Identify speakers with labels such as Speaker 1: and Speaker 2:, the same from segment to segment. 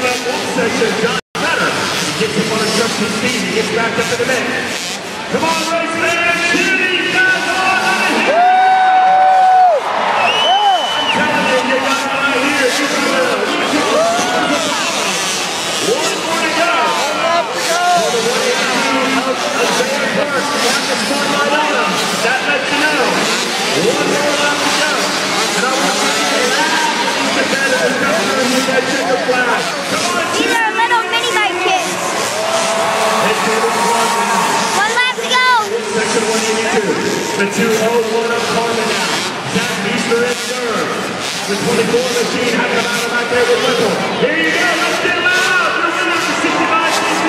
Speaker 1: that one section, John better. He gets up on his jump to speed. He gets back up to the mix. Come on, race man. Cheer these guys on. I'm telling you, you got it right here. One more to go. For the way out of Van Park. Got the spotlight on him. That lets you know. One more left to go. And I want to see the competitors coming with that checker flag. Come on,
Speaker 2: these are little mini bike kids. One lap to go.
Speaker 1: Section 182. The 201 of Carmen now. Zach Easter in third. The 24 machine having a battle back there with Whipple. Here you go. Let's get them out. Your winner for 65 cc.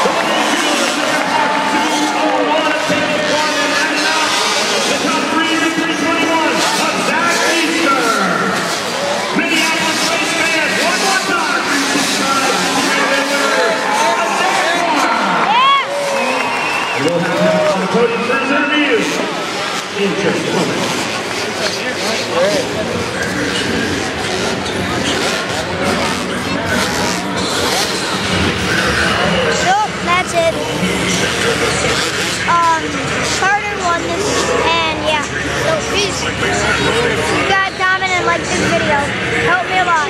Speaker 1: Going into the second half of 201 of Caleb Carmen. And out the top three in 321 of Zach Easter. Minneapolis race fans, one more time. 365 We'll have him on the podium for his interview in just a moment.
Speaker 2: Nope, that's it. Carter won this, and yeah. So please subscribe, comment, and like this video. Help me a lot.